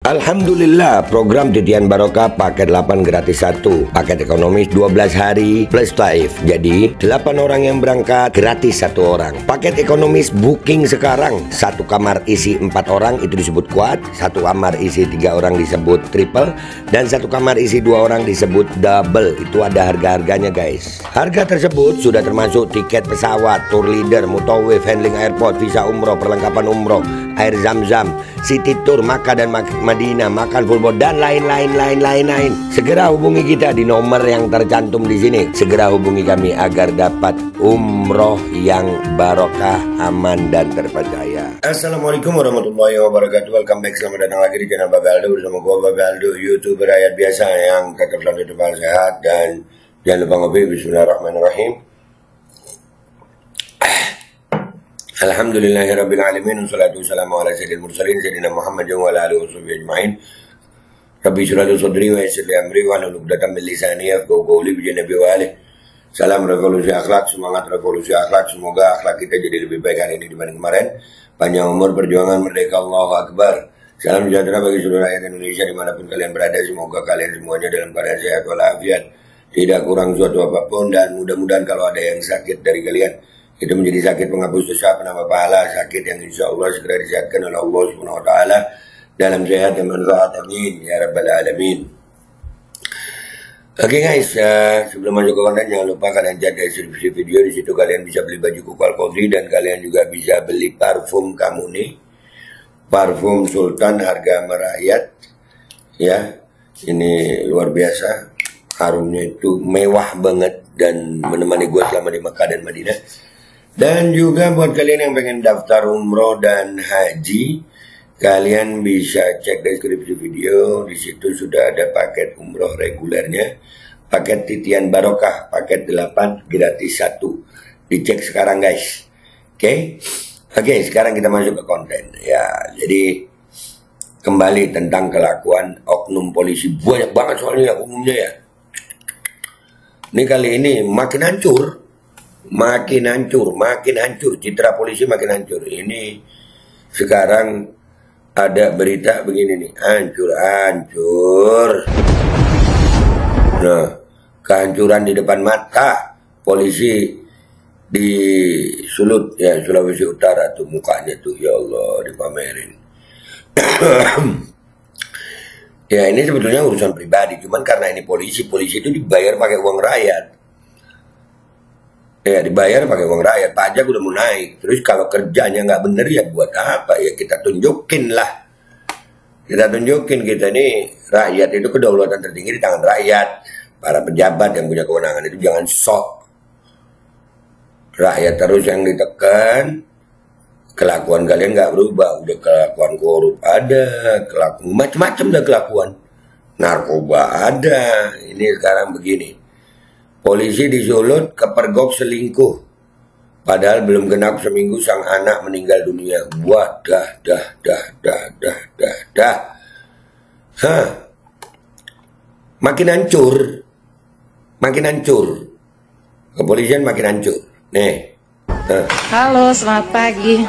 Alhamdulillah, program Titian Barokah paket 8 gratis 1, paket ekonomis 12 hari plus taif. Jadi 8 orang yang berangkat gratis 1 orang. Paket ekonomis booking sekarang, 1 kamar isi 4 orang itu disebut quad, 1 kamar isi 3 orang disebut triple, dan 1 kamar isi 2 orang disebut double. Itu ada harga-harganya guys. Harga tersebut sudah termasuk tiket pesawat, tour leader, mutawif, handling airport, visa umroh, perlengkapan umroh, air zam-zam, city tour, Makkah dan Madinah, makan full board, dan lain-lain. Segera hubungi kita di nomor yang tercantum di sini. Segera hubungi kami agar dapat umroh yang barokah, aman dan terpercaya. Assalamualaikum warahmatullahi wabarakatuh. Welcome back, selamat datang lagi di channel Babe Aldo bersama gua Babe Aldo, YouTuber rakyat biasa yang tetap selalu tetap sehat dan jangan lupa ngopi. Bismillahirrahmanirrahim. Alhamdulillahirrabbilalamin. Wassalatu wassalamu ala sayyidil mursalin Sayyidina Muhammad wa ala alihi washabihi ajma'in. Rabbi shrah li sadri wa yassir li amri wa hlul 'uqdatam min lisani yafqahu qawli bi nabi wa alihi. Salam revolusi akhlak, semangat revolusi akhlak. Semoga akhlak kita jadi lebih baik hari ini dibanding kemarin. Panjang umur, perjuangan, merdeka, Allahu Akbar. Salam sejahtera bagi seluruh rakyat Indonesia dimanapun kalian berada. Semoga kalian semuanya dalam keadaan sehat walafiat, tidak kurang suatu apapun, dan mudah-mudahan kalau ada yang sakit dari kalian, itu menjadi sakit penghapus dosa, penambah pahala, sakit yang insya Allah segera disehatkan oleh Allah Subhanahu wa Ta'ala dalam sehat dan manfaat, amin ya rabbal alamin. Oke guys, sebelum masuk ke konten jangan lupa kalian cek deskripsi video. Di situ kalian bisa beli baju Kukal Cozy dan kalian juga bisa beli parfum kamu nih, parfum Sultan harga merakyat ya. Ini luar biasa, harumnya itu mewah banget dan menemani gue selama di Mekah dan Madinah. Dan juga buat kalian yang pengen daftar umroh dan haji, kalian bisa cek deskripsi video. Di situ sudah ada paket umroh regulernya, paket Titian Barokah, paket 8 gratis 1. Dicek sekarang guys. Oke, sekarang kita masuk ke konten. Ya, jadi kembali tentang kelakuan oknum polisi. Banyak banget soalnya umumnya ya. Ini kali ini makin hancur, citra polisi makin hancur. Ini sekarang ada berita begini nih, hancur. Nah, kehancuran di depan mata polisi di Sulut ya, Sulawesi Utara tuh, mukanya tuh ya Allah dipamerin. Ya ini sebetulnya urusan pribadi, cuman karena ini polisi itu dibayar pakai uang rakyat. Ya dibayar pakai uang rakyat, pajak udah mau naik. Terus kalau kerjanya nggak bener ya buat apa ya, kita tunjukin lah. Kita nih rakyat itu kedaulatan tertinggi di tangan rakyat. Para pejabat yang punya kewenangan itu jangan sok. Rakyat terus yang ditekan. Kelakuan kalian nggak berubah, udah kelakuan korup ada, kelakuan macam-macam dah kelakuan. Narkoba ada. Ini sekarang begini. Polisi di Sulut kepergok selingkuh. Padahal belum genap seminggu sang anak meninggal dunia. Wah, dah. Makin hancur. Kepolisian makin hancur. Nih. Halo, selamat pagi.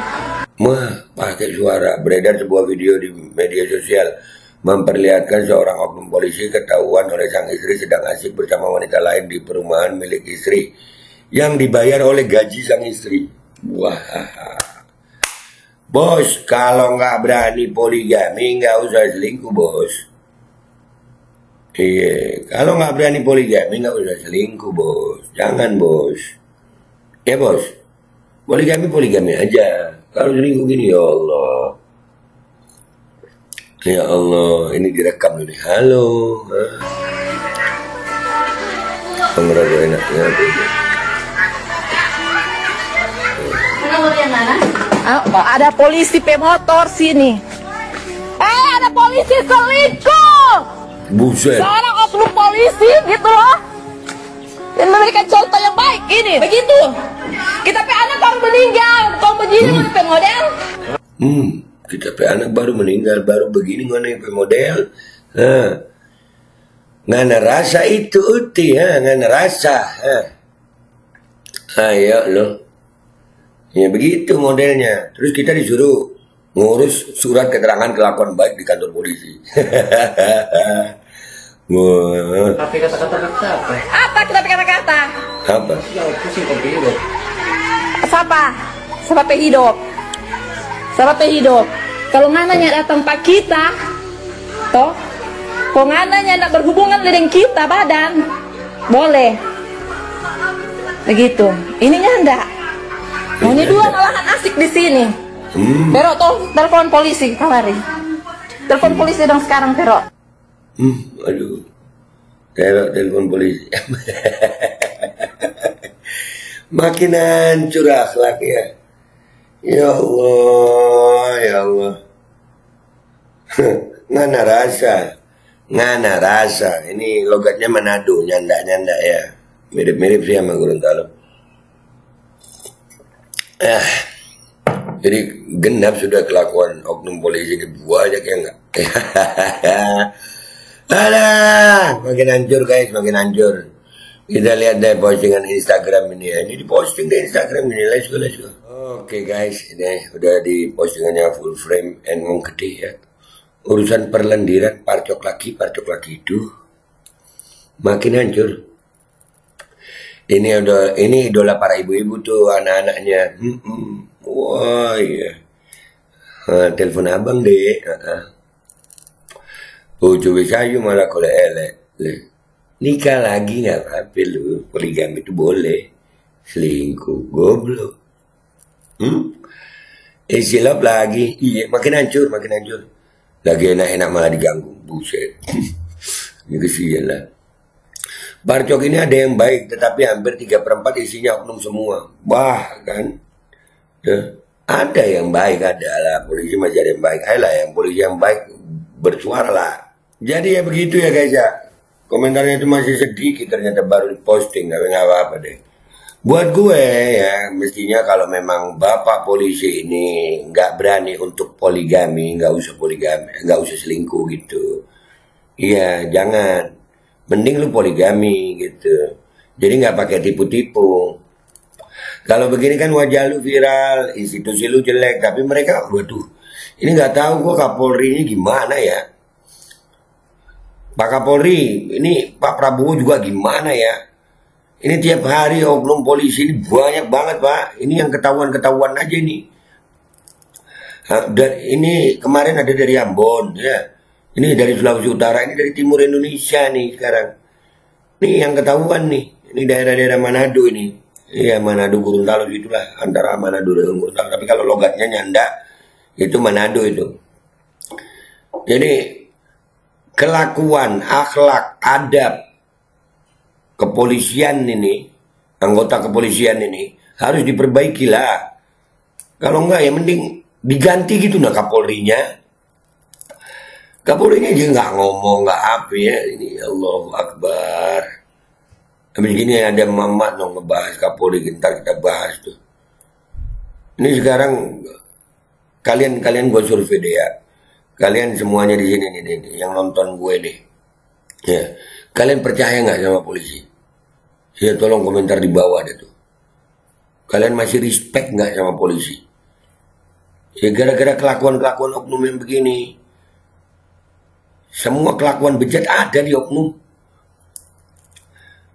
Pakai suara. Beredar sebuah video di media sosial memperlihatkan seorang oknum polisi ketahuan oleh sang istri sedang asik bersama wanita lain di perumahan milik istri yang dibayar oleh gaji sang istri. Wah, bos, kalau nggak berani poligami nggak usah selingkuh bos. Iya, kalau nggak berani poligami nggak usah selingkuh bos. Jangan bos. Ya bos, poligami aja. Kalau selingkuh gini ya Allah. Ya Allah, ini direkam nih. Halo. Pengerogoh enaknya. Ada polisi pemotor sini. Ada polisi selingkuh. Buset. Seorang oknum polisi gitu loh. Dan memberikan contoh yang baik ini. Begitu. Kita anak baru meninggal. Kau begini mana pemodel? Kita anak baru meninggal, baru begini mana pemodel. Ngana rasa itu uti, ngana rasa. Ayo lo. Ya begitu modelnya. Terus kita disuruh ngurus surat keterangan kelakuan baik di kantor polisi. Wah. Tapi kata-kata kita apa? Apa kita kata-kata? Apa? Ya, pusing kok hidup. Siapa? Siapa hidup? Siapa hidup? Kalau ngananya datang pak kita, toh, kalau ngananya nak berhubungan dengan kita badan, boleh. Begitu. Ininya enggak. Ini dua malahan asik di sini. Pero toh telepon polisi kemarin. Telepon polisi dong sekarang Pero. Aduh. Telepon polisi. Makin hancur akhlaknya. Ya Allah, ya Allah. Ngana rasa. Ini logatnya Manado, nyanda ya. Mirip-mirip sih sama Gorontalo. Jadi genap sudah kelakuan oknum polisi ini, banyak ya enggak? Alah, makin hancur guys, makin hancur. Kita lihat deh postingan Instagram ini ya. Ini diposting di Instagram ini, let's go. Oke guys, ini udah di postingannya full frame and gede ya. Urusan perlendiran, parcok lagi itu makin hancur. Ini idola para ibu-ibu tuh, anak-anaknya. Wah iya. Telepon abang deh. Coba sayu malah kalau elek. Nikah lagi nggak apa-apa lu, poligami itu boleh. Selingkuh, goblok. Silap lagi, iya makin hancur. Lagi enak-enak malah diganggu, buset. Ini kesian lah. Parcok ini ada yang baik, tetapi hampir 3/4 isinya oknum semua. Bahkan ada yang baik, ada lah. Polisi masih ada yang baik. Ayolah yang polisi yang baik bersuara lah. Jadi ya begitu ya guys ya. Komentarnya itu masih sedikit, ternyata baru diposting, tapi nggak apa-apa deh. Buat gue ya, mestinya kalau memang bapak polisi ini nggak berani untuk poligami, nggak usah selingkuh gitu. Iya, jangan. Mending lu poligami gitu. Jadi nggak pakai tipu-tipu. Kalau begini kan wajah lu viral, institusi lu jelek, tapi mereka, waduh, ini nggak tahu gue Kapolri-nya gimana ya. Pak Kapolri, ini Pak Prabowo juga gimana ya? Ini tiap hari oknum polisi ini banyak banget Pak. Ini yang ketahuan aja nih. Dan ini kemarin ada dari Ambon ya. Ini dari Sulawesi Utara, ini dari timur Indonesia nih sekarang. Ini yang ketahuan nih. Ini daerah-daerah Manado ini. Iya Manado Gorontalo itulah, antara Manado dan Gorontalo. Tapi kalau logatnya nyanda itu Manado itu. Jadi kelakuan, akhlak, adab kepolisian ini, anggota kepolisian ini harus diperbaiki lah. Kalau enggak ya mending diganti gitu nah Kapolrinya. Kapolrinya aja nggak ngomong, nggak apa ya. Ini Allahu Akbar. Habis gini ada Mamat dong ngebahas Kapolri, ntar kita bahas tuh. Ini sekarang kalian gue survei deh ya. Kalian semuanya di sini nih, yang nonton gue nih. Ya, kalian percaya nggak sama polisi? Ya tolong komentar di bawah deh tuh. Kalian masih respect nggak sama polisi? Ya gara-gara kelakuan oknum yang begini. Semua kelakuan bejat ada di oknum.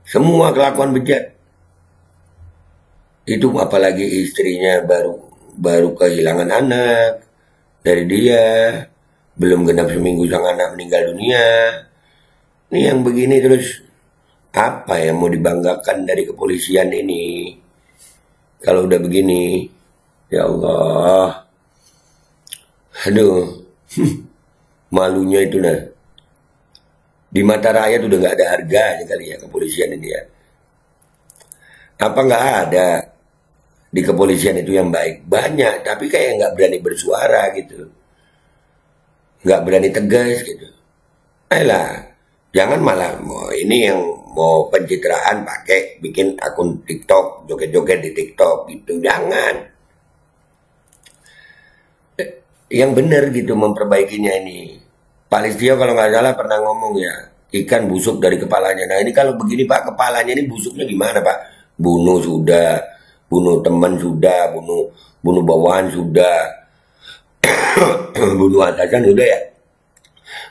Semua kelakuan bejat. Itu apalagi istrinya baru kehilangan anak dari dia. Belum genap seminggu sang anak meninggal dunia. Ini yang begini terus, apa yang mau dibanggakan dari kepolisian ini? Kalau udah begini, ya Allah. Aduh, malunya itu nah. Di mata rakyat udah nggak ada harganya kali ya kepolisian ini ya. Apa nggak ada di kepolisian itu yang baik? Banyak, tapi kayak nggak berani bersuara gitu. Nggak berani tegas gitu. Ayolah, jangan malah ini yang mau pencitraan pakai bikin akun TikTok, joget-joget di TikTok gitu. Jangan. Yang benar gitu memperbaikinya ini. Pak Listio kalau nggak salah pernah ngomong ya, ikan busuk dari kepalanya. Nah ini kalau begini Pak, kepalanya ini busuknya gimana Pak? Bunuh sudah, bunuh teman sudah, bunuh bawahan sudah. Bunuh atasan sudah ya,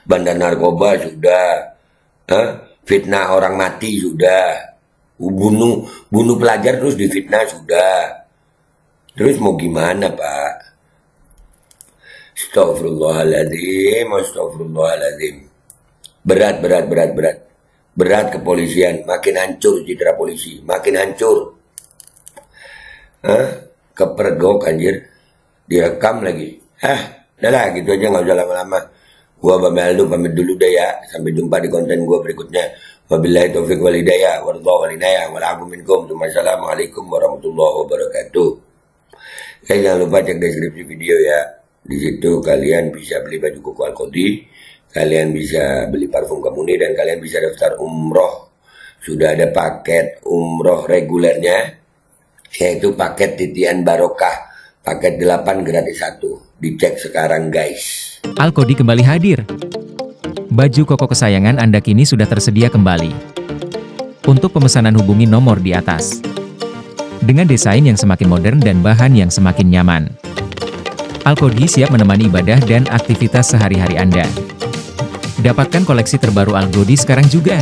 bandar narkoba sudah, fitnah orang mati sudah, bunuh pelajar terus difitnah sudah. Terus mau gimana Pak? Astagfirullahaladzim, astagfirullahaladzim. Berat kepolisian, makin hancur citra polisi, makin hancur. Kepergok anjir, direkam lagi. Udah lah gitu aja, nggak usah lama-lama. Gua Bang Aldo pamit dulu deh ya. Sampai jumpa di konten gua berikutnya. Wabillahi taufiq wal hidayah, warahmatullahi wabarakatuh. Wassalamualaikum warahmatullahi wabarakatuh. Jangan lupa cek deskripsi video ya. Di situ kalian bisa beli baju koko Al-Qodi, kalian bisa beli parfum Kamuni, dan kalian bisa daftar umroh. Sudah ada paket umroh regulernya, yaitu paket titian barokah, paket 8 gratis 1. Dicek sekarang guys. Al-Qodi kembali hadir. Baju koko kesayangan Anda kini sudah tersedia kembali. Untuk pemesanan hubungi nomor di atas. Dengan desain yang semakin modern dan bahan yang semakin nyaman. Al-Qodi siap menemani ibadah dan aktivitas sehari-hari Anda. Dapatkan koleksi terbaru Al-Qodi sekarang juga.